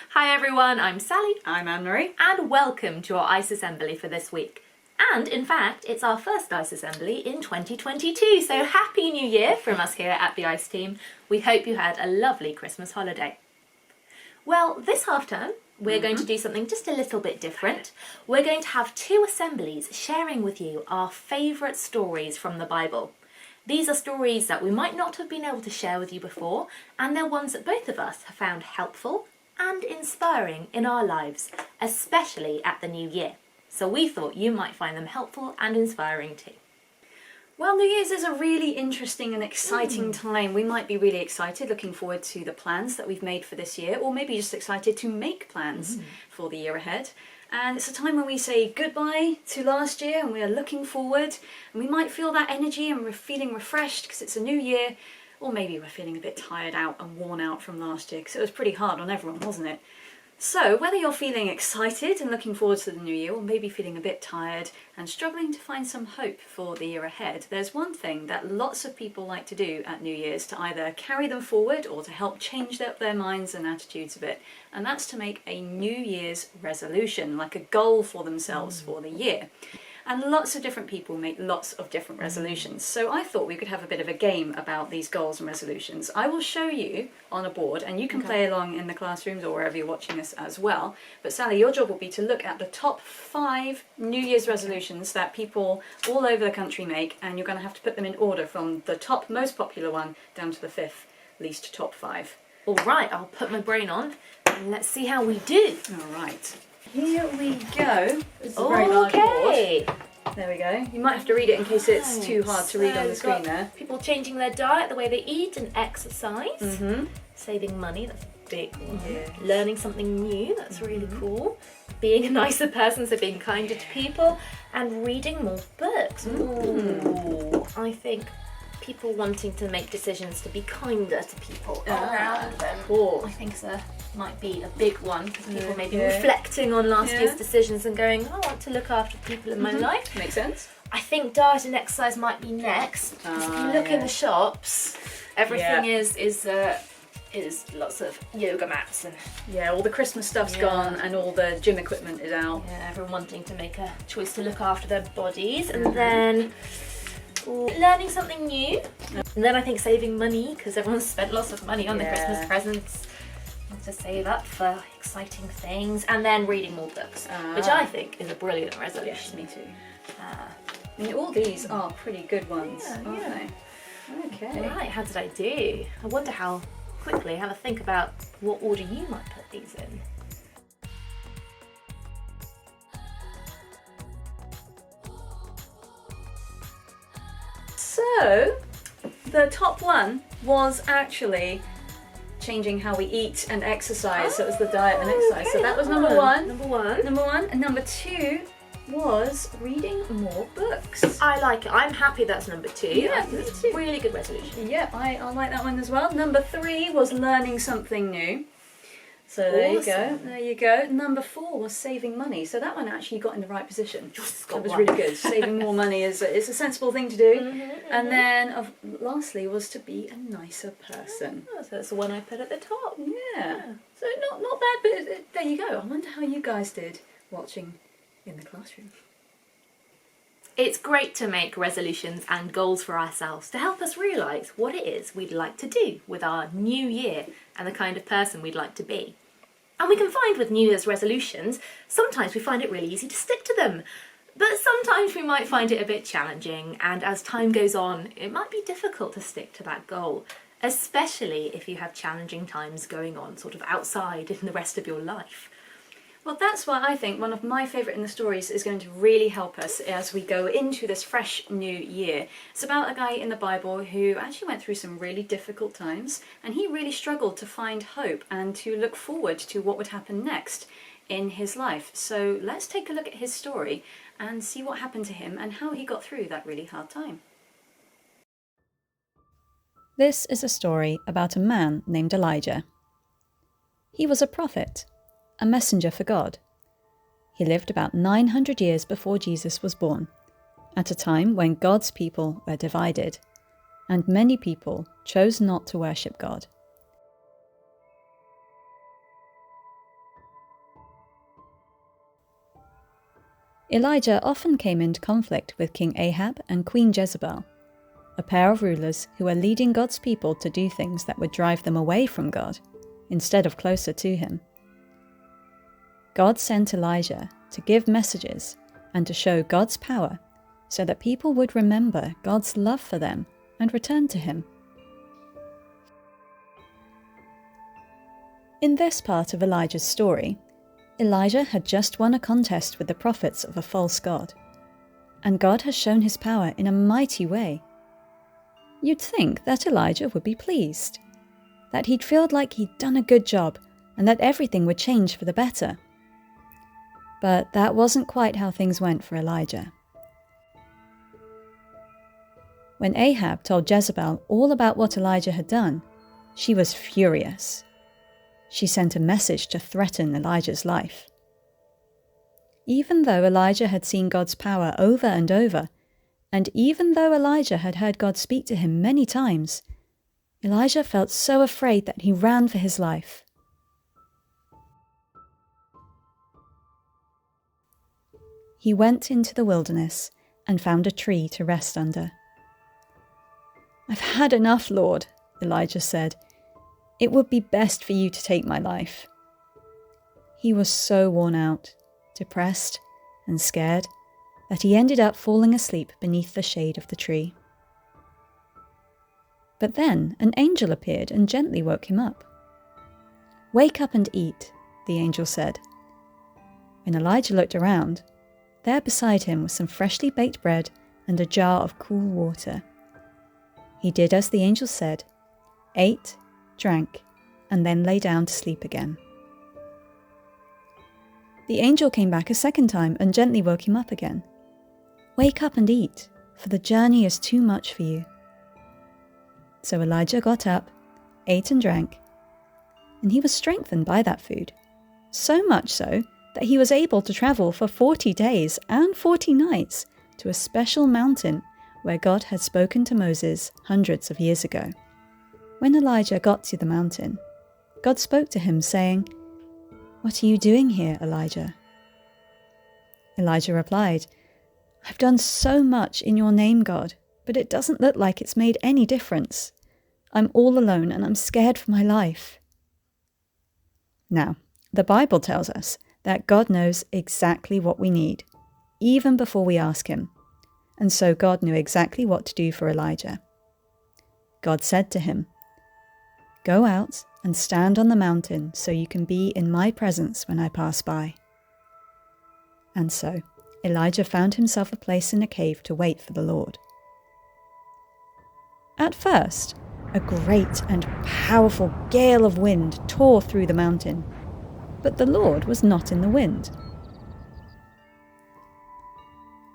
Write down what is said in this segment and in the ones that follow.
Hi everyone, I'm Sally. I'm Anne-Marie. And welcome to our ICE Assembly for this week. And in fact, it's our first ICE Assembly in 2022, so Happy New Year from us here at the ICE team. We hope you had a lovely Christmas holiday. Well, this half term, we're going to do something just a little bit different. We're going to have two assemblies sharing with you our favourite stories from the Bible. These are stories that we might not have been able to share with you before, and they're ones that both of us have found helpful and inspiring in our lives, especially at the new year. So we thought you might find them helpful and inspiring too. Well, New Year's is a really interesting and exciting time. We might be really excited, looking forward to the plans that we've made for this year, or maybe just excited to make plans for the year ahead. And it's a time when we say goodbye to last year and we are looking forward, and we might feel that energy and we're feeling refreshed because it's a new year, or maybe we're feeling a bit tired out and worn out from last year because it was pretty hard on everyone, wasn't it? So whether you're feeling excited and looking forward to the new year, or maybe feeling a bit tired and struggling to find some hope for the year ahead, there's one thing that lots of people like to do at New Year's to either carry them forward or to help change up their minds and attitudes a bit, and that's to make a New Year's resolution, like a goal for themselves for the year. And lots of different people make lots of different resolutions. So I thought we could have a bit of a game about these goals and resolutions. I will show you on a board, and you can play along in the classrooms or wherever you're watching us as well. But Sally, your job will be to look at the top 5 New Year's resolutions that people all over the country make, and you're going to have to put them in order from the top most popular one down to the 5th least top 5. All right, I'll put my brain on and let's see how we do. All right. Here we go. It's a very large board. There we go. You might have to read it in case it's too hard to read on the screen there. People changing their diet, the way they eat and exercise. Saving money, that's a big one. Yeah. Learning something new, that's really cool. Being a nicer person, so being kinder to people. And reading more books. Ooh, I think people wanting to make decisions to be kinder to people around them. Cool. I think might be a big one, because people may be reflecting on last year's decisions and going, I want to look after people in my life. Makes sense. I think diet and exercise might be next. If you look in the shops, everything is lots of yoga mats and all the Christmas stuff's gone and all the gym equipment is out. Yeah, everyone wanting to make a choice to look after their bodies, and then learning something new. And then I think saving money, because everyone's spent lots of money on the Christmas presents. To save up for exciting things, and then reading more books, which I think is a brilliant resolution. Yes, me too. I mean, all these are pretty good ones, aren't they? Okay. Right, how did I do? I wonder how quickly, have a think about what order you might put these in. So, the top one was actually changing how we eat and exercise. So it was the diet and exercise. So that was number one. Number one. And number 2 was reading more books. I like it. I'm happy that's number 2. Yeah, I think it's me a too. really good resolution. Yeah, I like that one as well. Number 3 was learning something new. So there you go. There you go. Number 4 was saving money. So that one actually got in the right position. That was really good. Saving more money is a sensible thing to do. And then lastly was to be a nicer person. Oh, so that's the one I put at the top. Yeah. So not bad, but there you go. I wonder how you guys did watching in the classroom. It's great to make resolutions and goals for ourselves to help us realise what it is we'd like to do with our new year and the kind of person we'd like to be. And we can find with New Year's resolutions, sometimes we find it really easy to stick to them. But sometimes we might find it a bit challenging, and as time goes on, it might be difficult to stick to that goal, especially if you have challenging times going on sort of outside in the rest of your life. Well, that's why I think one of my favourite in the stories is going to really help us as we go into this fresh new year. It's about a guy in the Bible who actually went through some really difficult times, and he really struggled to find hope and to look forward to what would happen next in his life. So let's take a look at his story and see what happened to him and how he got through that really hard time. This is a story about a man named Elijah. He was a prophet, a messenger for God. He lived about 900 years before Jesus was born, at a time when God's people were divided, and many people chose not to worship God. Elijah often came into conflict with King Ahab and Queen Jezebel, a pair of rulers who were leading God's people to do things that would drive them away from God, instead of closer to Him. God sent Elijah to give messages and to show God's power so that people would remember God's love for them and return to Him. In this part of Elijah's story, Elijah had just won a contest with the prophets of a false god, and God has shown His power in a mighty way. You'd think that Elijah would be pleased, that he'd feel like he'd done a good job and that everything would change for the better. But that wasn't quite how things went for Elijah. When Ahab told Jezebel all about what Elijah had done, she was furious. She sent a message to threaten Elijah's life. Even though Elijah had seen God's power over and over, and even though Elijah had heard God speak to him many times, Elijah felt so afraid that he ran for his life. He went into the wilderness and found a tree to rest under. "I've had enough, Lord," Elijah said. "It would be best for you to take my life." He was so worn out, depressed, and scared that he ended up falling asleep beneath the shade of the tree. But then an angel appeared and gently woke him up. "Wake up and eat," the angel said. When Elijah looked around, there beside him was some freshly baked bread and a jar of cool water. He did as the angel said, ate, drank, and then lay down to sleep again. The angel came back a second time and gently woke him up again. "Wake up and eat, for the journey is too much for you." So Elijah got up, ate and drank, and he was strengthened by that food, so much so that he was able to travel for 40 days and 40 nights to a special mountain where God had spoken to Moses hundreds of years ago. When Elijah got to the mountain, God spoke to him, saying, "What are you doing here, Elijah?" Elijah replied, "I've done so much in your name, God, but it doesn't look like it's made any difference. I'm all alone and I'm scared for my life." Now, the Bible tells us that God knows exactly what we need, even before we ask Him. And so God knew exactly what to do for Elijah. God said to him, "Go out and stand on the mountain so you can be in my presence when I pass by." And so Elijah found himself a place in a cave to wait for the Lord. At first, a great and powerful gale of wind tore through the mountain, but the Lord was not in the wind.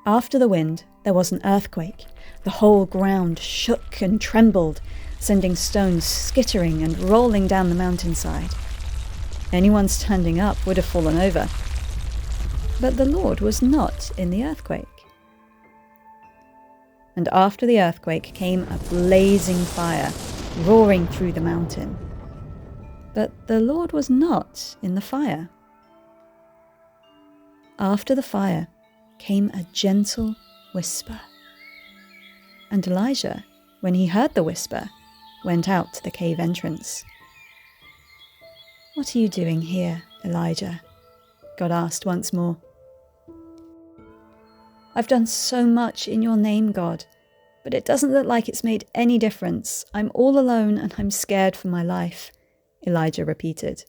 After the wind, there was an earthquake. The whole ground shook and trembled, sending stones skittering and rolling down the mountainside. Anyone standing up would have fallen over. But the Lord was not in the earthquake. And after the earthquake came a blazing fire, roaring through the mountain. But the Lord was not in the fire. After the fire came a gentle whisper. And Elijah, when he heard the whisper, went out to the cave entrance. "What are you doing here, Elijah?" God asked once more. "I've done so much in your name, God, but it doesn't look like it's made any difference. I'm all alone and I'm scared for my life," Elijah repeated.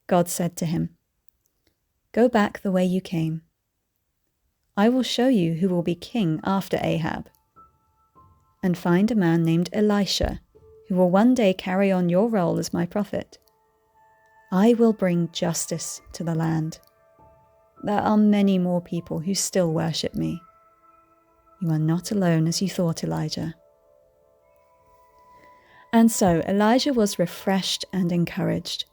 God said to him, "Go back the way you came. I will show you who will be king after Ahab. And find a man named Elisha, who will one day carry on your role as my prophet. I will bring justice to the land. There are many more people who still worship me. You are not alone as you thought, Elijah." And so Elijah was refreshed and encouraged.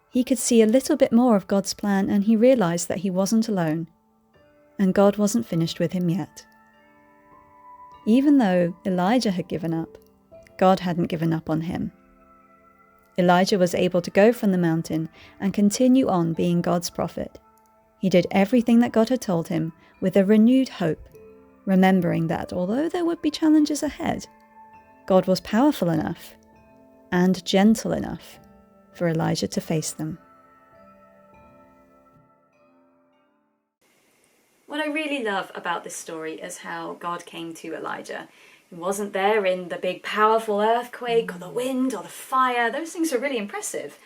He could see a little bit more of God's plan, and he realized that he wasn't alone, and God wasn't finished with him yet. Even though Elijah had given up, God hadn't given up on him. Elijah was able to go from the mountain and continue on being God's prophet, He did everything that God had told him with a renewed hope, remembering that although there would be challenges ahead, God was powerful enough and gentle enough for Elijah to face them. What I really love about this story is how God came to Elijah. He wasn't there in the big powerful earthquake or the wind or the fire. Those things are really impressive.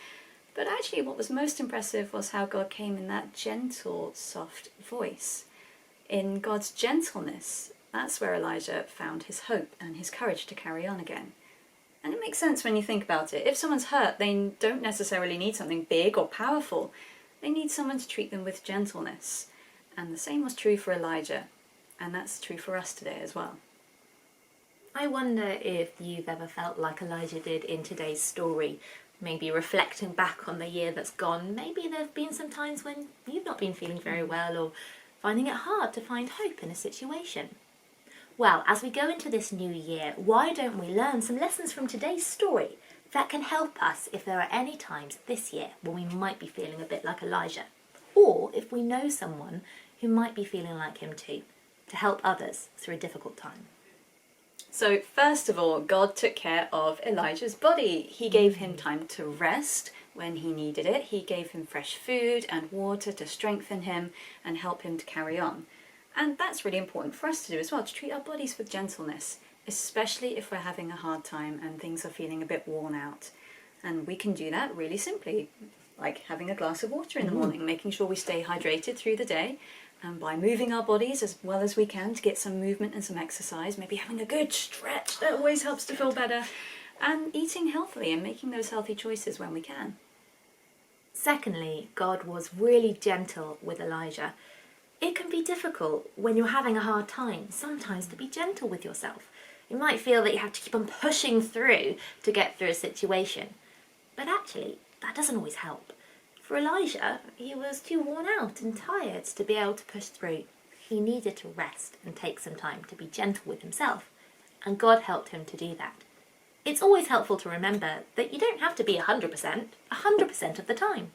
But actually what was most impressive was how God came in that gentle, soft voice. In God's gentleness, that's where Elijah found his hope and his courage to carry on again. And it makes sense when you think about it. If someone's hurt, they don't necessarily need something big or powerful. They need someone to treat them with gentleness. And the same was true for Elijah. And that's true for us today as well. I wonder if you've ever felt like Elijah did in today's story. Maybe reflecting back on the year that's gone, maybe there have been some times when you've not been feeling very well or finding it hard to find hope in a situation. Well, as we go into this new year, why don't we learn some lessons from today's story that can help us if there are any times this year when we might be feeling a bit like Elijah, or if we know someone who might be feeling like him too, to help others through a difficult time. So first of all, God took care of Elijah's body. He gave him time to rest when he needed it. He gave him fresh food and water to strengthen him and help him to carry on. And that's really important for us to do as well, to treat our bodies with gentleness, especially if we're having a hard time and things are feeling a bit worn out. And we can do that really simply, like having a glass of water in the morning, making sure we stay hydrated through the day, and by moving our bodies as well as we can to get some movement and some exercise, maybe having a good stretch, that always helps to feel better, and eating healthily and making those healthy choices when we can. Secondly, God was really gentle with Elijah. It can be difficult when you're having a hard time sometimes to be gentle with yourself. You might feel that you have to keep on pushing through to get through a situation. But actually, that doesn't always help. For Elijah, he was too worn out and tired to be able to push through. He needed to rest and take some time to be gentle with himself, and God helped him to do that. It's always helpful to remember that you don't have to be 100% of the time.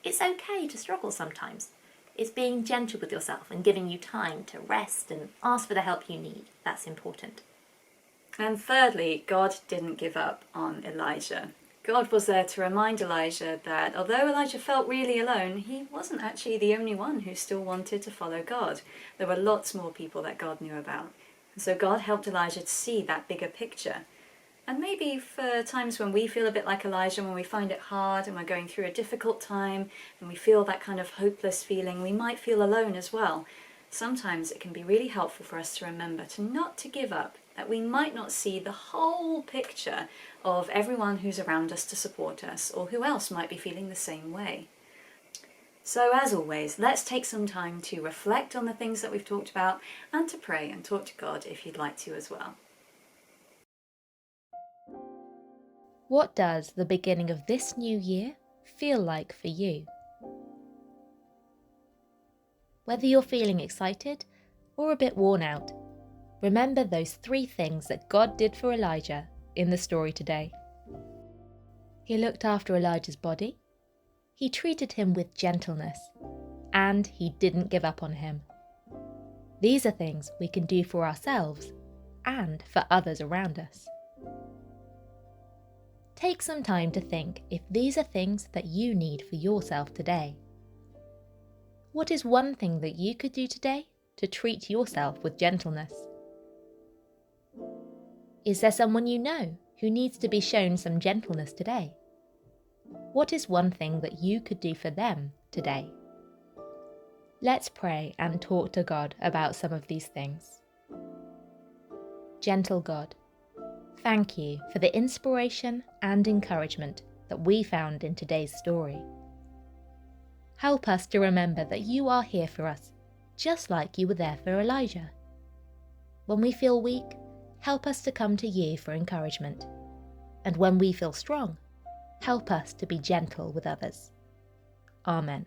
It's okay to struggle sometimes. It's being gentle with yourself and giving you time to rest and ask for the help you need. That's important. And thirdly, God didn't give up on Elijah. God was there to remind Elijah that although Elijah felt really alone, he wasn't actually the only one who still wanted to follow God. There were lots more people that God knew about. And so God helped Elijah to see that bigger picture. And maybe for times when we feel a bit like Elijah, when we find it hard and we're going through a difficult time and we feel that kind of hopeless feeling, we might feel alone as well. Sometimes it can be really helpful for us to remember to not to give up, that we might not see the whole picture of everyone who's around us to support us, or who else might be feeling the same way. So as always, let's take some time to reflect on the things that we've talked about and to pray and talk to God if you'd like to as well. What does the beginning of this new year feel like for you? Whether you're feeling excited or a bit worn out, remember those 3 things that God did for Elijah in the story today. He looked after Elijah's body, he treated him with gentleness, and he didn't give up on him. These are things we can do for ourselves and for others around us. Take some time to think if these are things that you need for yourself today. What is one thing that you could do today to treat yourself with gentleness? Is there someone you know who needs to be shown some gentleness today? What is one thing that you could do for them today? Let's pray and talk to God about some of these things. Gentle God, thank you for the inspiration and encouragement that we found in today's story. Help us to remember that you are here for us, just like you were there for Elijah. When we feel weak, help us to come to you for encouragement. And when we feel strong, help us to be gentle with others. Amen.